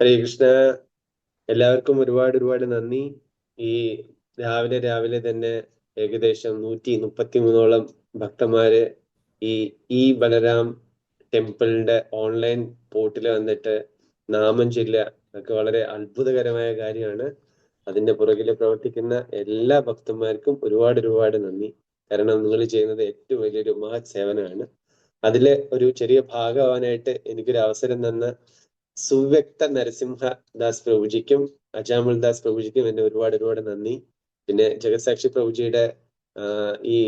ഹരേ കൃഷ്ണ. എല്ലാവർക്കും ഒരുപാട് നന്ദി. ഈ രാവിലെ തന്നെ ഏകദേശം 133ഓളം ഭക്തന്മാര് ഈ ബലരാം ടെമ്പിളിന്റെ ഓൺലൈൻ പോർട്ടിൽ വന്നിട്ട് നാമം ചൊല്ലുക ഒക്കെ വളരെ അത്ഭുതകരമായ കാര്യമാണ്. അതിന്റെ പുറകിൽ പ്രവർത്തിക്കുന്ന എല്ലാ ഭക്തന്മാർക്കും ഒരുപാട് നന്ദി. കാരണം നിങ്ങൾ ചെയ്യുന്നത് ഏറ്റവും വലിയൊരു മഹത് സേവനമാണ്. അതിലെ ഒരു ചെറിയ ഭാഗമാവാനായിട്ട് എനിക്കൊരു അവസരം തന്ന സുവ്യക്ത നരസിംഹ ദാസ് പ്രഭുജിക്കും അജാമുൽ ദാസ് പ്രഭുജിക്കും എന്നെ ഒരുപാട് നന്ദി. പിന്നെ ജഗത്സാക്ഷി പ്രഭുജിയുടെ ഈ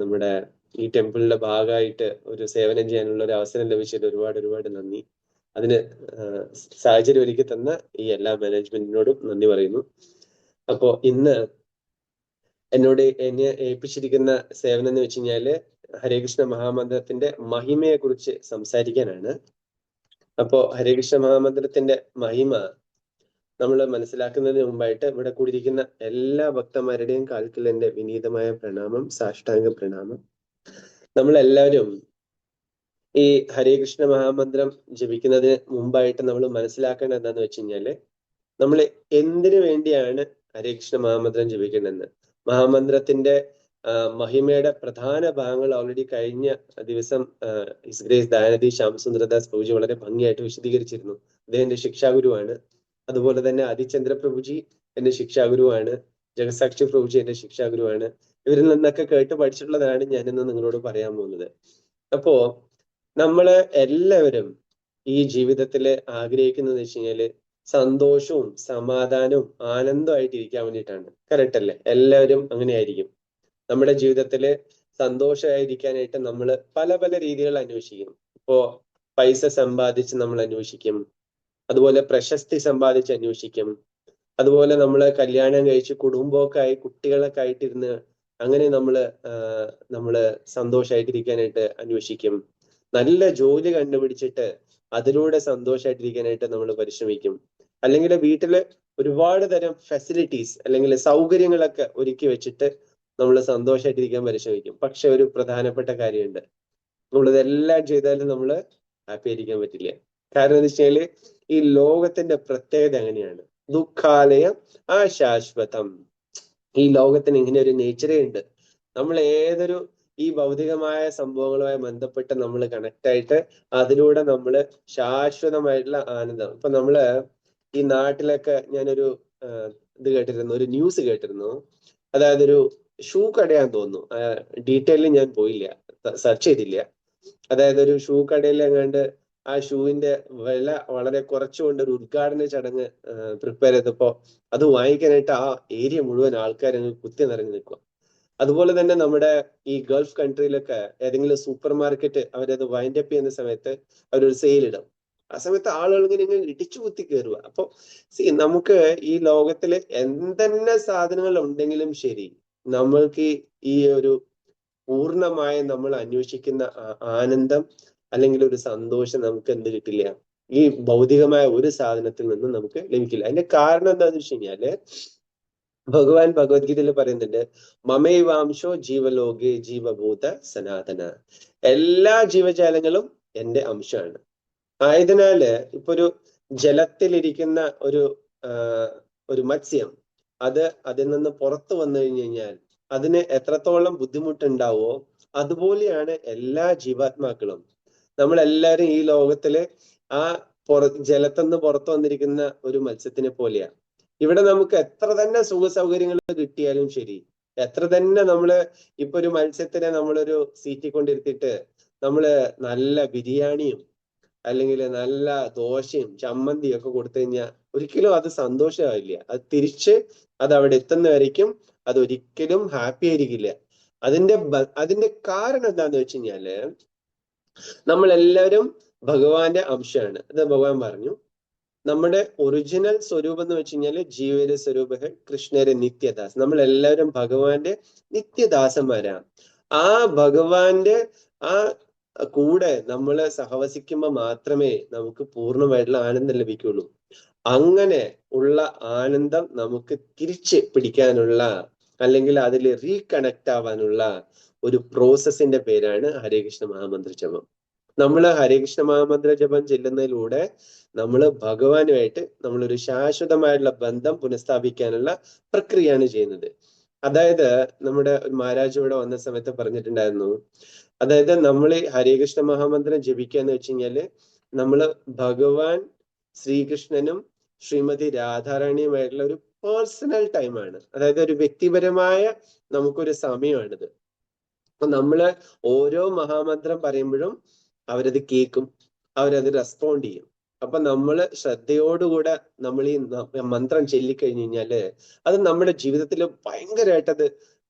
നമ്മുടെ ഈ ടെമ്പിളിന്റെ ഭാഗമായിട്ട് ഒരു സേവനം ചെയ്യാനുള്ള ഒരു അവസരം ലഭിച്ചതിൽ ഒരുപാട് നന്ദി. അതിന് സാഹചര്യം ഒരുക്കി തന്ന ഈ എല്ലാ മാനേജ്മെന്റിനോടും നന്ദി പറയുന്നു. അപ്പോ ഇന്ന് എന്നെ ഏൽപ്പിച്ചിരിക്കുന്ന സേവനം എന്ന് വെച്ച് കഴിഞ്ഞാല് ഹരേകൃഷ്ണ മഹാമന്ത്രത്തിന്റെ മഹിമയെ കുറിച്ച് സംസാരിക്കാനാണ്. അപ്പോ ഹരേകൃഷ്ണ മഹാമന്ത്രത്തിന്റെ മഹിമ നമ്മൾ മനസ്സിലാക്കുന്നതിന് മുമ്പായിട്ട് ഇവിടെ കൂടിയിരിക്കുന്ന എല്ലാ ഭക്തന്മാരുടെയും കാൽക്കൽ എന്റെ വിനീതമായ പ്രണാമം, സാഷ്ടാംഗ പ്രണാമം. നമ്മളെല്ലാവരും ഈ ഹരേകൃഷ്ണ മഹാമന്ത്രം ജപിക്കുന്നതിന് മുമ്പായിട്ട് നമ്മൾ മനസ്സിലാക്കേണ്ടത് എന്താന്ന് വെച്ച് കഴിഞ്ഞാല് നമ്മൾ എന്തിനു വേണ്ടിയാണ് ഹരേകൃഷ്ണ മഹാമന്ത്രം ജപിക്കേണ്ടതെന്ന്. മഹാമന്ത്രത്തിന്റെ മഹിമയുടെ പ്രധാന ഭാഗങ്ങൾ ഓൾറെഡി കഴിഞ്ഞ ദിവസം ഹിസ് ഗ്രേസ് ദയാനിധി ശ്യാമസുന്ദരദാസ് പ്രഭുജി വളരെ ഭംഗിയായിട്ട് വിശദീകരിച്ചിരുന്നു. അദ്ദേഹം എന്റെ ശിക്ഷാഗുരുവാണ്. അതുപോലെ തന്നെ ആദിചന്ദ്ര പ്രഭുജി എന്റെ ശിക്ഷാഗുരുവാണ്. ജഗസാക്ഷി പ്രഭുജി എന്റെ ശിക്ഷാഗുരുവാണ്. ഇവരിൽ നിന്നൊക്കെ കേട്ട് പഠിച്ചിട്ടുള്ളതാണ് ഞാനിന്ന് നിങ്ങളോട് പറയാൻ പോകുന്നത്. അപ്പോ നമ്മള് എല്ലാവരും ഈ ജീവിതത്തില് ആഗ്രഹിക്കുന്നത് വെച്ച് കഴിഞ്ഞാല് സന്തോഷവും സമാധാനവും ആനന്ദമായിട്ട് ഇരിക്കാൻ വേണ്ടിയിട്ടാണ്. കറക്റ്റ് അല്ലേ? എല്ലാവരും അങ്ങനെ ആയിരിക്കും. നമ്മുടെ ജീവിതത്തില് സന്തോഷമായിരിക്കാനായിട്ട് നമ്മൾ പല രീതികൾ അന്വേഷിക്കും. ഇപ്പോ പൈസ സമ്പാദിച്ച് നമ്മൾ അന്വേഷിക്കും, അതുപോലെ പ്രശസ്തി സമ്പാദിച്ച് അന്വേഷിക്കും, അതുപോലെ നമ്മൾ കല്യാണം കഴിച്ച് കുടുംബമൊക്കെ ആയി കുട്ടികളൊക്കെ ആയിട്ടിരുന്ന് അങ്ങനെ നമ്മള് സന്തോഷമായിട്ടിരിക്കാനായിട്ട് അന്വേഷിക്കും. നല്ല ജോലി കണ്ടുപിടിച്ചിട്ട് അതിലൂടെ സന്തോഷമായിട്ടിരിക്കാനായിട്ട് നമ്മൾ പരിശ്രമിക്കും. അല്ലെങ്കിൽ വീട്ടില് ഒരുപാട് തരം ഫെസിലിറ്റീസ് അല്ലെങ്കിൽ സൗകര്യങ്ങളൊക്കെ ഒരുക്കി വെച്ചിട്ട് നമ്മൾ സന്തോഷമായിട്ടിരിക്കാൻ പരിശ്രമിക്കും. പക്ഷെ ഒരു പ്രധാനപ്പെട്ട കാര്യമുണ്ട്, നമ്മളിതെല്ലാം ചെയ്താലും നമ്മൾ ഹാപ്പി ആയിരിക്കാൻ പറ്റില്ല. കാരണം എന്താ വെച്ചാല് ഈ ലോകത്തിന്റെ പ്രത്യേകത അങ്ങനെയാണ്. ദുഃഖാലയം അശാശ്വതം. ഈ ലോകത്തിന് ഇങ്ങനെ ഒരു നേച്ചറേ ഉണ്ട്. നമ്മൾ ഏതൊരു ഈ ഭൗതികമായ സംഭവങ്ങളുമായി ബന്ധപ്പെട്ട് നമ്മൾ കണക്ട് ആയിട്ട് അതിലൂടെ നമ്മൾ ശാശ്വതമായിട്ടുള്ള ആനന്ദം. ഇപ്പൊ നമ്മള് ഈ നാട്ടിലൊക്കെ ഞാനൊരു ഇത് കേട്ടിരുന്നു, ഒരു ന്യൂസ് കേട്ടിരുന്നു. അതായത് ഒരു ഷൂ കടയാന്ന് തോന്നുന്നു, ഡീറ്റെയിലിൽ ഞാൻ പോയില്ല, സെർച്ച് ചെയ്തില്ല. അതായത് ഒരു ഷൂ കടയിൽ എങ്ങാണ്ട് ആ ഷൂവിന്റെ വില വളരെ കുറച്ചുകൊണ്ട് ഒരു ഉദ്ഘാടന ചടങ്ങ് പ്രിപ്പയർ ചെയ്തപ്പോ അത് വാങ്ങിക്കാനായിട്ട് ആ ഏരിയ മുഴുവൻ ആൾക്കാരങ്ങ് കുത്തി നിറഞ്ഞു നിൽക്കുക. അതുപോലെ തന്നെ നമ്മുടെ ഈ ഗൾഫ് കൺട്രിയിലൊക്കെ ഏതെങ്കിലും സൂപ്പർ മാർക്കറ്റ് അവരത് വൈൻഡ് അപ്പ് ചെയ്യുന്ന സമയത്ത് അവരൊരു സെയിൽ ഇടും. ആ സമയത്ത് ആളുകൾ ഇങ്ങനെ ഇടിച്ചു കുത്തി കയറുക. അപ്പൊ നമുക്ക് ഈ ലോകത്തില് എന്തെന്നെ സാധനങ്ങൾ ഉണ്ടെങ്കിലും ശരി, നമ്മൾക്ക് ഈ ഒരു പൂർണ്ണമായ നമ്മൾ അന്വേഷിക്കുന്ന ആനന്ദം അല്ലെങ്കിൽ ഒരു സന്തോഷം നമുക്ക് എന്ത് കിട്ടില്ല, ഈ ഭൗതികമായ ഒരു സാധനത്തിൽ നിന്നും നമുക്ക് ലഭിക്കില്ല. അതിന്റെ കാരണം എന്താണെന്ന് വെച്ച് കഴിഞ്ഞാല് ഭഗവാൻ ഭഗവത്ഗീതയിൽ പറയുന്നുണ്ട്, മമൈവാംശോ ജീവലോകെ ജീവഭൂത സനാതന. എല്ലാ ജീവജാലങ്ങളും എന്റെ അംശമാണ്. ആയതിനാല് ഇപ്പൊ ഒരു ജലത്തിലിരിക്കുന്ന ഒരു മത്സ്യം അത് അതിൽ നിന്ന് പുറത്തു വന്നു കഴിഞ്ഞു കഴിഞ്ഞാൽ അതിന് എത്രത്തോളം ബുദ്ധിമുട്ടുണ്ടാവോ അതുപോലെയാണ് എല്ലാ ജീവാത്മാക്കളും. നമ്മളെല്ലാരും ഈ ലോകത്തില് ആ ജലത്തുനിന്ന് പുറത്തു വന്നിരിക്കുന്ന ഒരു മത്സ്യത്തിനെ പോലെയാണ്. ഇവിടെ നമുക്ക് എത്ര തന്നെ സുഖ സൗകര്യങ്ങൾ കിട്ടിയാലും ശരി, എത്ര തന്നെ നമ്മള് ഇപ്പൊ ഒരു മത്സ്യത്തിനെ നമ്മളൊരു സീറ്റിൽ കൊണ്ടിരുത്തിയിട്ട് നമ്മള് നല്ല ബിരിയാണിയും അല്ലെങ്കിൽ നല്ല ദോശയും ചമ്മന്തിയും ഒക്കെ കൊടുത്തു കഴിഞ്ഞാൽ ഒരിക്കലും അത് സന്തോഷമാവില്ല. അത് തിരിച്ച് അത് അവിടെ എത്തുന്നവരേക്കും അത് ഒരിക്കലും ഹാപ്പി ആയിരിക്കില്ല. അതിന്റെ കാരണം എന്താന്ന് വെച്ച് കഴിഞ്ഞാല് നമ്മളെല്ലാവരും ഭഗവാന്റെ അംശമാണ്. അത് ഭഗവാൻ പറഞ്ഞു. നമ്മുടെ ഒറിജിനൽ സ്വരൂപം എന്ന് വെച്ച് കഴിഞ്ഞാല് ജീവന്റെ സ്വരൂപങ്ങൾ കൃഷ്ണരെ നിത്യദാസ്. നമ്മൾ എല്ലാവരും ഭഗവാന്റെ നിത്യദാസന്മാരാണ്. ആ ഭഗവാന്റെ ആ കൂടെ നമ്മള് സഹവസിക്കുമ്പോൾ മാത്രമേ നമുക്ക് പൂർണ്ണമായിട്ടുള്ള ആനന്ദം ലഭിക്കുള്ളൂ. അങ്ങനെ ഉള്ള ആനന്ദം നമുക്ക് തിരിച്ച് പിടിക്കാനുള്ള അല്ലെങ്കിൽ അതിൽ റീകണക്ട് ആവാനുള്ള ഒരു പ്രോസസ്സിന്റെ പേരാണ് ഹരേ കൃഷ്ണ മഹാമന്ത്ര ജപം. നമ്മൾ ഹരേ കൃഷ്ണ മഹാമന്ത്ര ജപം ചെല്ലുന്നതിലൂടെ നമ്മൾ ഭഗവാനുമായിട്ട് നമ്മളൊരു ശാശ്വതമായിട്ടുള്ള ബന്ധം പുനഃസ്ഥാപിക്കാനുള്ള പ്രക്രിയയാണ് ചെയ്യുന്നത്. അതായത് നമ്മുടെ മഹാരാജ് ഇവിടെ വന്ന സമയത്ത് പറഞ്ഞിട്ടുണ്ടായിരുന്നു, അതായത് നമ്മൾ ഹരേ കൃഷ്ണ മഹാമന്ത്രം ജപിക്കുക എന്ന് വെച്ച് കഴിഞ്ഞാല് നമ്മള് ഭഗവാൻ ശ്രീകൃഷ്ണനും ശ്രീമതി രാധാറാണിയുമായിട്ടുള്ള ഒരു പേഴ്സണൽ ടൈമാണ്. അതായത് ഒരു വ്യക്തിപരമായ നമുക്കൊരു സമയമാണിത്. അപ്പൊ നമ്മള് ഓരോ മഹാമന്ത്രം പറയുമ്പോഴും അവരത് കേൾക്കും, അവരത് റെസ്പോണ്ട് ചെയ്യും. അപ്പൊ നമ്മള് ശ്രദ്ധയോടുകൂടെ നമ്മൾ ഈ മന്ത്രം ചൊല്ലിക്കഴിഞ്ഞു കഴിഞ്ഞാല് അത് നമ്മുടെ ജീവിതത്തിൽ ഭയങ്കരമായിട്ട്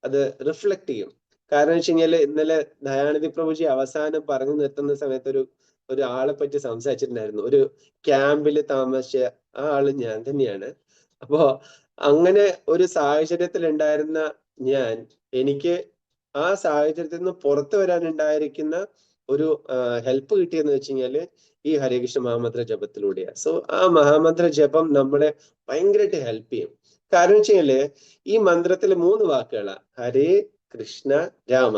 അത് റിഫ്ലക്ട് ചെയ്യും. കാരണം വെച്ച് കഴിഞ്ഞാല് ഇന്നലെ ദയാനിധി പ്രഭുജി അവസാനം പറഞ്ഞു നിർത്തുന്ന സമയത്ത് ഒരു ആളെ പറ്റി സംസാരിച്ചിട്ടുണ്ടായിരുന്നു. ഒരു ക്യാമ്പില് താമസിച്ച ആ ആള് ഞാൻ തന്നെയാണ്. അപ്പോ അങ്ങനെ ഒരു സാഹചര്യത്തിൽ ഉണ്ടായിരുന്ന ഞാൻ, എനിക്ക് ആ സാഹചര്യത്തിൽ നിന്ന് പുറത്തു വരാനുണ്ടായിരിക്കുന്ന ഒരു ഹെൽപ്പ് കിട്ടിയെന്ന് വെച്ച് കഴിഞ്ഞാല് ഈ ഹരേകൃഷ്ണ മഹാമന്ത്ര ജപത്തിലൂടെയാണ്. സോ ആ മഹാമന്ത്ര ജപം നമ്മളെ ഭയങ്കരമായിട്ട് ഹെൽപ്പ് ചെയ്യും. കാരണം വെച്ച് കഴിഞ്ഞാല് ഈ മന്ത്രത്തില് 3 വാക്കുകളാണ്, ഹരേ കൃഷ്ണ രാമ.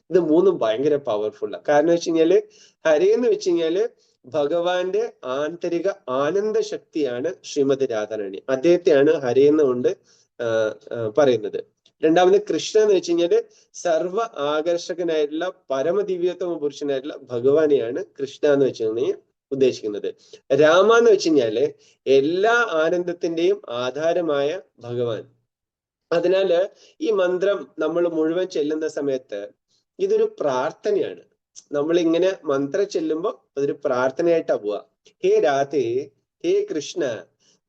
ഇത് മൂന്നും ഭയങ്കര പവർഫുള്ളാണ്. കാരണം വെച്ച് കഴിഞ്ഞാല് ഹരേ എന്ന് വെച്ച് കഴിഞ്ഞാല് ഭഗവാന്റെ ആന്തരിക ആനന്ദ ശക്തിയാണ് ശ്രീമതി രാധാറാണി. അദ്ദേഹത്തെയാണ് ഹരേ എന്നുകൊണ്ട് പറയുന്നത്. രണ്ടാമത് കൃഷ്ണ എന്ന് വെച്ച് കഴിഞ്ഞാല് സർവ ആകർഷകനായിട്ടുള്ള പരമദിവ്യോത്തമ പുരുഷനായിട്ടുള്ള ഭഗവാനെയാണ് കൃഷ്ണ എന്ന് വെച്ച് കഴിഞ്ഞാൽ ഉദ്ദേശിക്കുന്നത്. രാമ എന്ന് വെച്ച് കഴിഞ്ഞാല് എല്ലാ ആനന്ദത്തിന്റെയും ആധാരമായ ഭഗവാൻ. അതിനാല് ഈ മന്ത്രം നമ്മൾ മുഴുവൻ ചെല്ലുന്ന സമയത്ത് ഇതൊരു പ്രാർത്ഥനയാണ്. നമ്മൾ ഇങ്ങനെ മന്ത്രം ചെല്ലുമ്പോൾ അതൊരു പ്രാർത്ഥനയായിട്ടാ പോവാ. ഹേ രാധേ, ഹേ കൃഷ്ണ,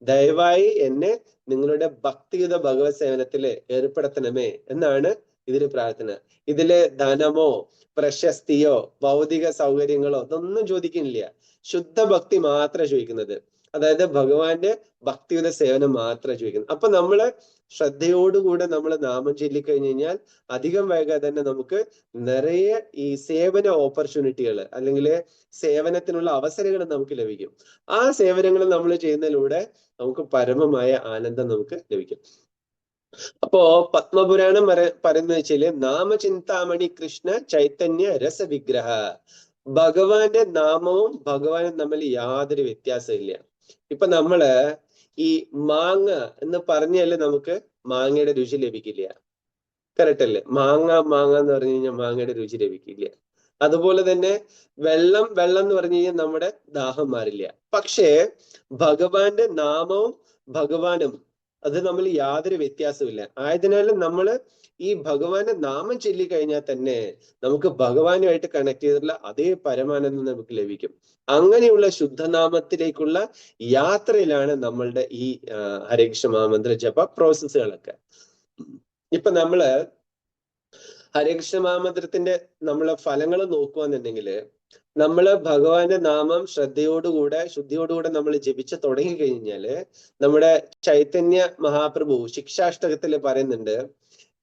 ദയവായി എന്നെ നിങ്ങളുടെ ഭക്തിയുത ഭഗവത് സേവനത്തില് ഏർപ്പെടുത്തണമേ എന്നാണ് ഇതില് പ്രാർത്ഥന. ഇതില് ധനമോ പ്രശസ്തിയോ ഭൗതിക സൗകര്യങ്ങളോ ഇതൊന്നും ചോദിക്കുന്നില്ല. ശുദ്ധ ഭക്തി മാത്രമേ ചോദിക്കുന്നത്. അതായത് ഭഗവാന്റെ ഭക്തിയുത സേവനം മാത്രമേ ചോദിക്കുന്നത്. അപ്പൊ നമ്മള് ശ്രദ്ധയോടുകൂടെ നമ്മൾ നാമം ചൊല്ലിക്കഴിഞ്ഞു കഴിഞ്ഞാൽ അധികം വൈകാതെ തന്നെ നമുക്ക് നിറയെ ഈ സേവന ഓപ്പർച്യൂണിറ്റികൾ അല്ലെങ്കിൽ സേവനത്തിനുള്ള അവസരങ്ങൾ നമുക്ക് ലഭിക്കും. ആ സേവനങ്ങൾ നമ്മൾ ചെയ്യുന്നതിലൂടെ നമുക്ക് പരമമായ ആനന്ദം നമുക്ക് ലഭിക്കും. അപ്പോ പത്മപുരാണം പറയുന്നത് വെച്ചാല് നാമചിന്താമണി കൃഷ്ണ ചൈതന്യ രസവിഗ്രഹ. ഭഗവാന്റെ നാമവും ഭഗവാനും തമ്മിൽ യാതൊരു വ്യത്യാസമില്ല. ഇപ്പൊ നമ്മള് ഈ മാങ്ങ എന്ന് പറഞ്ഞാല് നമുക്ക് മാങ്ങയുടെ രുചി ലഭിക്കില്ല. കറക്റ്റ് അല്ലേ? മാങ്ങ മാങ്ങ എന്ന് പറഞ്ഞു കഴിഞ്ഞാൽ മാങ്ങയുടെ രുചി ലഭിക്കില്ല. അതുപോലെ തന്നെ വെള്ളം വെള്ളം എന്ന് പറഞ്ഞു കഴിഞ്ഞാൽ നമ്മുടെ ദാഹം മാറില്ല. പക്ഷേ ഭഗവാന്റെ നാമവും ഭഗവാനും അത് തമ്മിൽ യാതൊരു വ്യത്യാസമില്ല. ആയതിനാലും നമ്മള് ഈ ഭഗവാന്റെ നാമം ചൊല്ലിക്കഴിഞ്ഞാൽ തന്നെ നമുക്ക് ഭഗവാനുമായിട്ട് കണക്ട് ചെയ്തിട്ടുള്ള അതേ പരമാനന്ദം നമുക്ക് ലഭിക്കും. അങ്ങനെയുള്ള ശുദ്ധനാമത്തിലേക്കുള്ള യാത്രയിലാണ് നമ്മളുടെ ഈ ഹരേകൃഷ്ണ മഹാമന്ത്ര ജപ പ്രോസസ്സുകളൊക്കെ. ഇപ്പൊ നമ്മള് ഹരേകൃഷ്ണ മഹാമന്ത്രത്തിന്റെ നമ്മളെ ഫലങ്ങൾ നോക്കുകയെന്നുണ്ടെങ്കില് നമ്മള് ഭഗവാന്റെ നാമം ശ്രദ്ധയോടുകൂടെ ശുദ്ധിയോടുകൂടെ നമ്മൾ ജപിച്ച് തുടങ്ങി കഴിഞ്ഞാല് നമ്മുടെ ചൈതന്യ മഹാപ്രഭു ശിക്ഷാഷ്ടകത്തില് പറയുന്നുണ്ട്,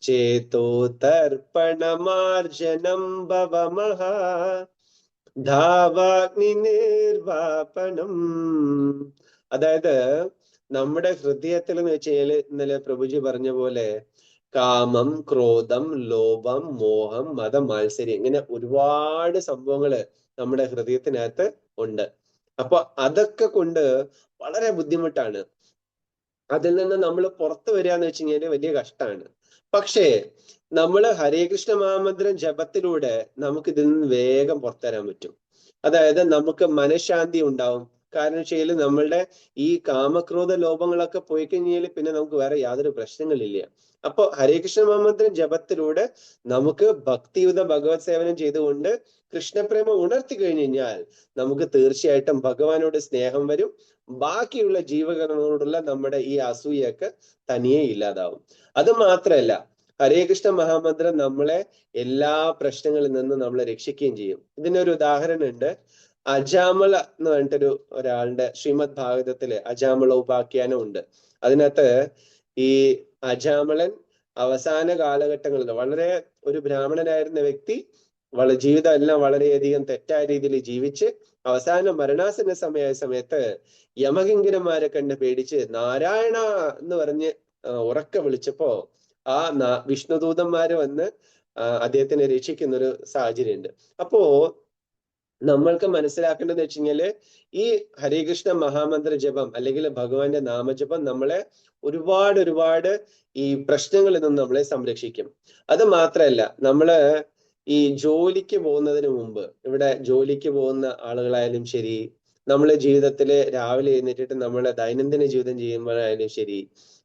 ചേതോ തർപ്പണമാർജനം ഭവമഹാ ധാവാഗ്നി നിർവാപണം. അതായത് നമ്മുടെ ഹൃദയത്തിൽ എന്ന് വെച്ച് കഴിഞ്ഞാല് ഇന്നലെ പ്രഭുജി പറഞ്ഞ പോലെ കാമം, ക്രോധം, ലോഭം, മോഹം, മതം, മാത്സര്യം ഇങ്ങനെ ഒരുപാട് സംഭവങ്ങള് നമ്മുടെ ഹൃദയത്തിനകത്ത് ഉണ്ട്. അപ്പൊ അതൊക്കെ കൊണ്ട് വളരെ ബുദ്ധിമുട്ടാണ്. അതിൽ നിന്ന് നമ്മൾ പുറത്തു വരിക എന്ന് വെച്ച് കഴിഞ്ഞാല് വലിയ കഷ്ടമാണ്. പക്ഷേ നമ്മള് ഹരേകൃഷ്ണ മഹാമന്ത്രം ജപത്തിലൂടെ നമുക്ക് ഇതിൽ നിന്ന് വേഗം പുറത്തുവരാൻ പറ്റും. അതായത് നമുക്ക് മനഃശാന്തി ഉണ്ടാവും. കാരണം വെച്ചാൽ നമ്മളുടെ ഈ കാമക്രോധ ലോഭങ്ങളൊക്കെ പോയി കഴിഞ്ഞാൽ പിന്നെ നമുക്ക് വേറെ യാതൊരു പ്രശ്നങ്ങളില്ല. അപ്പൊ ഹരേകൃഷ്ണ മഹാമന്ത്രം ജപത്തിലൂടെ നമുക്ക് ഭക്തിയുത ഭഗവത് സേവനം ചെയ്തുകൊണ്ട് കൃഷ്ണപ്രേമം ഉണർത്തി കഴിഞ്ഞു കഴിഞ്ഞാൽ നമുക്ക് തീർച്ചയായിട്ടും ഭഗവാനോട് സ്നേഹം വരും. ബാക്കിയുള്ള ജീവഗണങ്ങളോടുള്ള നമ്മുടെ ഈ അസൂയൊക്കെ തനിയെ ഇല്ലാതാവും. അത് മാത്രല്ല, ഹരേകൃഷ്ണ മഹാമന്ത്രം നമ്മളെ എല്ലാ പ്രശ്നങ്ങളിൽ നിന്നും നമ്മളെ രക്ഷിക്കുകയും ചെയ്യും. ഇതിനൊരു ഉദാഹരണം ഉണ്ട്. അജാമള എന്ന് പറഞ്ഞിട്ടൊരു ഒരാളുടെ ശ്രീമദ് ഭാഗവതത്തില് അജാമള ഉപാഖ്യാനം ഉണ്ട്. അതിനകത്ത് ഈ അജാമളൻ അവസാന കാലഘട്ടങ്ങളിൽ വളരെ ഒരു ബ്രാഹ്മണനായിരുന്ന വ്യക്തി ജീവിതം എല്ലാം വളരെയധികം തെറ്റായ രീതിയിൽ ജീവിച്ച് അവസാന മരണാസന്ന സമയത്ത് യമകിങ്കരന്മാരെ കണ്ട് പേടിച്ച് നാരായണ എന്ന് പറഞ്ഞ് ഉറക്കെ വിളിച്ചപ്പോ ആ വിഷ്ണുദൂതന്മാര് വന്ന് അദ്ദേഹത്തിനെ രക്ഷിക്കുന്ന ഒരു സാഹചര്യം ഉണ്ട്. അപ്പോ നമ്മൾക്ക് മനസ്സിലാക്കേണ്ടത് വെച്ച് കഴിഞ്ഞാല് ഈ ഹരേകൃഷ്ണ മഹാമന്ത്ര ജപം അല്ലെങ്കിൽ ഭഗവാന്റെ നാമജപം നമ്മളെ ഒരുപാട് ഈ പ്രശ്നങ്ങളിൽ നിന്ന് നമ്മളെ സംരക്ഷിക്കും. അത് മാത്രല്ല നമ്മള് ഈ ജോലിക്ക് പോകുന്നതിന് മുമ്പ്, ഇവിടെ ജോലിക്ക് പോകുന്ന ആളുകളായാലും ശരി, നമ്മളെ ജീവിതത്തില് രാവിലെ എഴുന്നേറ്റിട്ട് നമ്മളെ ദൈനംദിന ജീവിതം ചെയ്യുമ്പോഴായാലും ശരി,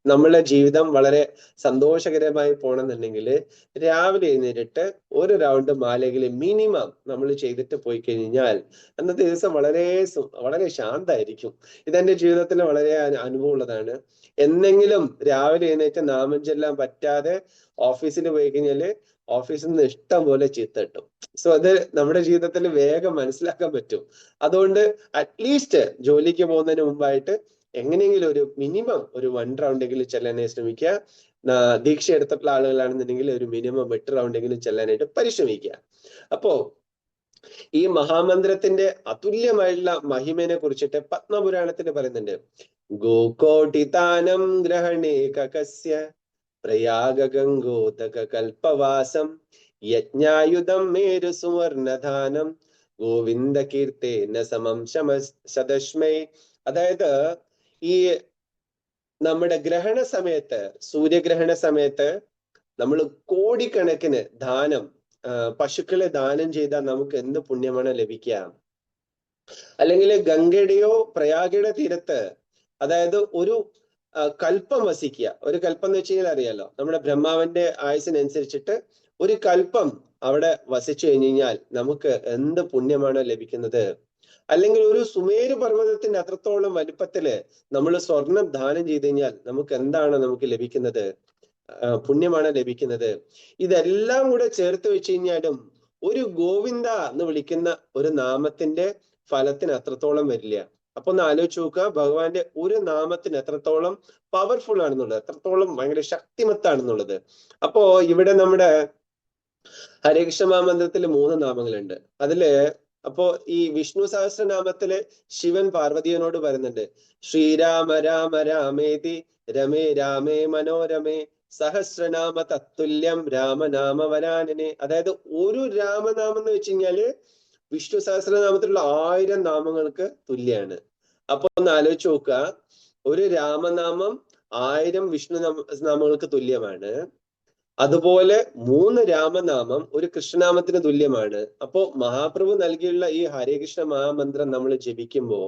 നമ്മളെ ജീവിതം വളരെ സന്തോഷകരമായി പോകണമെന്നുണ്ടെങ്കിൽ രാവിലെ എഴുന്നേറ്റിട്ട് ഒരു റൗണ്ട് മാലയിൽ മിനിമം നമ്മൾ ചെയ്തിട്ട് പോയി കഴിഞ്ഞാൽ അന്നത്തെ ദിവസം വളരെ ശാന്തമായിരിക്കും. ഇതെന്റെ ജീവിതത്തിൽ വളരെ അനുഭവമുള്ളതാണ്. എന്നെങ്കിലും രാവിലെ എഴുന്നേറ്റ് നാമം ചൊല്ലാൻ പറ്റാതെ ഓഫീസിൽ പോയി കഴിഞ്ഞാല് ഓഫീസിൽ നിന്ന് ഇഷ്ടം പോലെ ചീത്ത കിട്ടും. സോ അത് നമ്മുടെ ജീവിതത്തിൽ വേഗം മനസ്സിലാക്കാൻ പറ്റും. അതുകൊണ്ട് അറ്റ്ലീസ്റ്റ് ജോലിക്ക് പോകുന്നതിന് മുമ്പായിട്ട് എങ്ങനെയെങ്കിലും ഒരു മിനിമം ഒരു 1 റൗണ്ടെങ്കിലും ചെല്ലാനായി ശ്രമിക്കുക. ദീക്ഷ എടുത്തിട്ടുള്ള ആളുകളാണെന്നുണ്ടെങ്കിൽ ഒരു മിനിമം 8 റൗണ്ടെങ്കിലും ചെല്ലാനായിട്ട് പരിശ്രമിക്കുക. അപ്പോ ഈ മഹാമന്ത്രത്തിന്റെ അതുല്യമായിട്ടുള്ള മഹിമനെ കുറിച്ചിട്ട് പത്മപുരാണത്തിൽ പറയുന്നുണ്ട്. ഗോകോടിതാനം ഗ്രഹണേ കകസ്യ പ്രയാഗ ഗംഗോദക കൽപവാസം യജ്ഞായുധം മേരു സുവർണധാനം ഗോവിന്ദ കീർത്തേന സമം ശതശ്മൈ. അതായത് ഈ നമ്മുടെ ഗ്രഹണ സമയത്ത്, സൂര്യഗ്രഹണ സമയത്ത് നമ്മൾ കോടിക്കണക്കിന് ദാനം, പശുക്കളെ ദാനം ചെയ്താൽ നമുക്ക് എന്ത് പുണ്യമാണ് ലഭിക്കുക? അല്ലെങ്കിൽ ഗംഗയുടെയോ പ്രയാഗയുടെ തീരത്ത്, അതായത് ഒരു കൽപ്പം വസിക്കുക. ഒരു കൽപ്പം എന്ന് വെച്ച് കഴിഞ്ഞാൽ അറിയാലോ, നമ്മുടെ ബ്രഹ്മാവിന്റെ ആയുസിനനുസരിച്ചിട്ട് ഒരു കൽപ്പം അവിടെ വസിച്ചു കഴിഞ്ഞു കഴിഞ്ഞാൽ നമുക്ക് എന്ത് പുണ്യമാണ് ലഭിക്കുന്നത്? അല്ലെങ്കിൽ ഒരു സുമേരു പർവ്വതത്തിന്റെ അത്രത്തോളം വലുപ്പത്തില് നമ്മൾ സ്വർണം ദാനം ചെയ്തു കഴിഞ്ഞാൽ നമുക്ക് എന്താണ് നമുക്ക് ലഭിക്കുന്നത്? പുണ്യമാണ് ലഭിക്കുന്നത്. ഇതെല്ലാം കൂടെ ചേർത്ത് വെച്ച് കഴിഞ്ഞാലും ഒരു ഗോവിന്ദ എന്ന് വിളിക്കുന്ന ഒരു നാമത്തിന്റെ ഫലത്തിന് അത്രത്തോളം വരില്ല. അപ്പൊ ഒന്ന് ആലോചിച്ച് നോക്കുക, ഭഗവാന്റെ ഒരു നാമത്തിന് എത്രത്തോളം പവർഫുൾ ആണെന്നുള്ളത്, എത്രത്തോളം ഭയങ്കര ശക്തിമത്താണെന്നുള്ളത്. അപ്പോ ഇവിടെ നമ്മുടെ ഹരേകൃഷ്ണ മഹാമന്ത്രത്തിൽ 3 നാമങ്ങളുണ്ട്. അതില് അപ്പോ ഈ വിഷ്ണു സഹസ്രനാമത്തില് ശിവൻ പാർവതിയോട് പറയുന്നുണ്ട്, ശ്രീരാമ രാമ രാമേതി രമേ രാമേ മനോരമേ സഹസ്രനാമ തത്തുല്യം രാമനാമ വരാനനെ. അതായത് ഒരു രാമനാമം എന്ന് വെച്ച് കഴിഞ്ഞാല് വിഷ്ണു സഹസ്രനാമത്തിലുള്ള 1000 നാമങ്ങൾക്ക് തുല്യാണ്. അപ്പൊ ഒന്ന് ആലോചിച്ച് നോക്കുക, ഒരു രാമനാമം 1000 വിഷ്ണു നാമങ്ങൾക്ക് തുല്യമാണ്. അതുപോലെ 3 രാമനാമം ഒരു കൃഷ്ണനാമത്തിന് തുല്യമാണ്. അപ്പോ മഹാപ്രഭു നൽകിയുള്ള ഈ ഹരേകൃഷ്ണ മഹാമന്ത്രം നമ്മൾ ജപിക്കുമ്പോ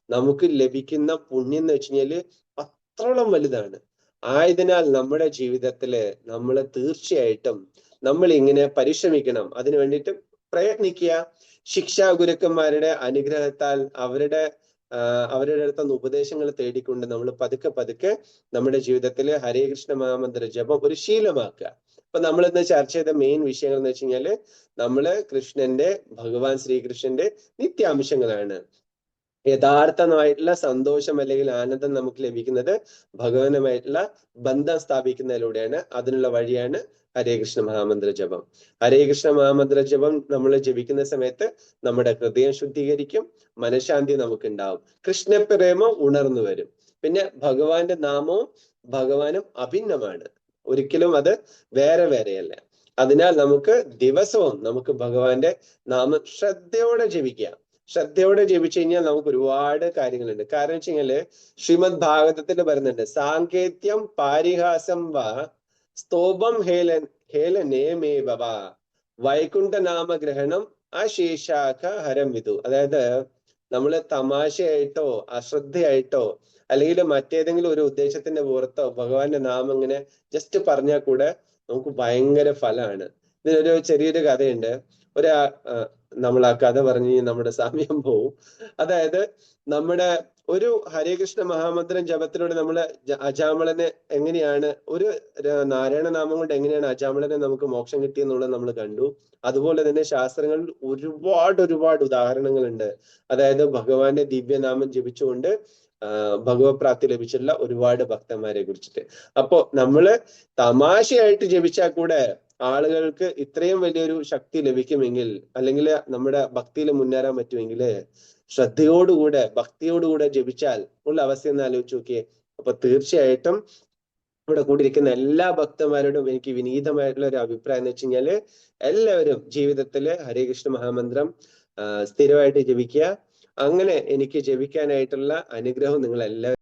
നമുക്ക് ലഭിക്കുന്ന പുണ്യം എന്ന് വെച്ച് കഴിഞ്ഞാല് അത്രോളം വലുതാണ്. ആയതിനാൽ നമ്മുടെ ജീവിതത്തില് നമ്മൾ തീർച്ചയായിട്ടും നമ്മൾ ഇങ്ങനെ പരിശ്രമിക്കണം, അതിനു വേണ്ടിയിട്ട് പ്രയത്നിക്കുക. ശിക്ഷാ ഗുരുക്കന്മാരുടെ അനുഗ്രഹത്താൽ അവരുടെ അടുത്തുനിന്ന് ഉപദേശങ്ങൾ തേടിക്കൊണ്ട് നമ്മൾ പതുക്കെ നമ്മുടെ ജീവിതത്തില് ഹരേകൃഷ്ണ മഹാമന്ത്ര ജപം ഒരു ശീലമാക്കുക. അപ്പൊ നമ്മൾ ഇന്ന് ചർച്ച ചെയ്ത മെയിൻ വിഷയങ്ങൾ എന്ന് വെച്ച് കഴിഞ്ഞാല് നമ്മള് ഭഗവാൻ ശ്രീകൃഷ്ണന്റെ നിത്യാംശങ്ങളാണ്. യഥാർത്ഥമായിട്ടുള്ള സന്തോഷം അല്ലെങ്കിൽ ആനന്ദം നമുക്ക് ലഭിക്കുന്നത് ഭഗവാനുമായിട്ടുള്ള ബന്ധം സ്ഥാപിക്കുന്നതിലൂടെയാണ്. അതിനുള്ള വഴിയാണ് ഹരേകൃഷ്ണ മഹാമന്ത്ര ജപം. ഹരേകൃഷ്ണ മഹാമന്ത്ര ജപം നമ്മൾ ജപിക്കുന്ന സമയത്ത് നമ്മുടെ ഹൃദയം ശുദ്ധീകരിക്കും, മനഃശാന്തി നമുക്ക് ഉണ്ടാവും, കൃഷ്ണപ്രേമം ഉണർന്നു വരും. പിന്നെ ഭഗവാന്റെ നാമവും ഭഗവാനും അഭിന്നമാണ്, ഒരിക്കലും അത് വേറെയല്ല. അതിനാൽ നമുക്ക് ദിവസവും നമുക്ക് ഭഗവാന്റെ നാമം ശ്രദ്ധയോടെ ജപിക്കാം. ശ്രദ്ധയോടെ ജപിച്ചു കഴിഞ്ഞാൽ നമുക്ക് ഒരുപാട് കാര്യങ്ങളുണ്ട്. കാരണം വെച്ച് കഴിഞ്ഞാല് ശ്രീമദ് ഭാഗവതത്തിൽ പറയുന്നുണ്ട്, സാങ്കേത്യം പാരിഹാസം വാ സ്തോഭം ഹേലനേമേ ഭവ വൈകുണ്ഠ നാമഗ്രഹണം അശേഷാഖ ഹരം വിധു. അതായത് നമ്മള് തമാശയായിട്ടോ അശ്രദ്ധയായിട്ടോ അല്ലെങ്കിൽ മറ്റേതെങ്കിലും ഒരു ഉദ്ദേശത്തിന്റെ പുറത്തോ ഭഗവാന്റെ നാമം ഇങ്ങനെ ജസ്റ്റ് പറഞ്ഞാൽ കൂടെ നമുക്ക് ഭയങ്കര ഫലമാണ്. ഇതിനൊരു ചെറിയൊരു കഥയുണ്ട്. നമ്മൾ ആ കഥ പറഞ്ഞ് നമ്മുടെ സമയം പോവും. അതായത് നമ്മുടെ ഒരു ഹരേകൃഷ്ണ മഹാമന്ത്രം ജപത്തിലൂടെ നമ്മള് അജാമളനെ എങ്ങനെയാണ്, ഒരു നാരായണ നാമം കൊണ്ട് എങ്ങനെയാണ് അജാമളനെ നമുക്ക് മോക്ഷം കിട്ടിയെന്നുള്ളത് നമ്മൾ കണ്ടു. അതുപോലെ തന്നെ ശാസ്ത്രങ്ങളിൽ ഒരുപാട് ഉദാഹരണങ്ങളുണ്ട്. അതായത് ഭഗവാന്റെ ദിവ്യനാമം ജപിച്ചുകൊണ്ട് ഭഗവത് പ്രാപ്തി ലഭിച്ചിട്ടുള്ള ഒരുപാട് ഭക്തന്മാരെ കുറിച്ചിട്ട്. അപ്പോ നമ്മള് തമാശയായിട്ട് ജപിച്ചാൽ കൂടെ ആളുകൾക്ക് ഇത്രയും വലിയൊരു ശക്തി ലഭിക്കുമെങ്കിൽ, അല്ലെങ്കിൽ നമ്മുടെ ഭക്തിയിൽ മുന്നേറാൻ പറ്റുമെങ്കിൽ, ശ്രദ്ധയോടുകൂടെ ഭക്തിയോടുകൂടെ ജപിച്ചാൽ ഉള്ള അവസ്ഥ ഒന്ന് ആലോചിച്ച് നോക്കിയേ. അപ്പൊ തീർച്ചയായിട്ടും ഇവിടെ കൂടിയിരിക്കുന്ന എല്ലാ ഭക്തന്മാരോടും എനിക്ക് വിനീതമായിട്ടുള്ള ഒരു അഭിപ്രായം എന്ന് വെച്ച് കഴിഞ്ഞാല് എല്ലാവരും ജീവിതത്തില് ഹരേകൃഷ്ണ മഹാമന്ത്രം സ്ഥിരമായിട്ട് ജപിക്കുക. അങ്ങനെ എനിക്ക് ജപിക്കാനായിട്ടുള്ള അനുഗ്രഹം നിങ്ങൾ എല്ലാവരും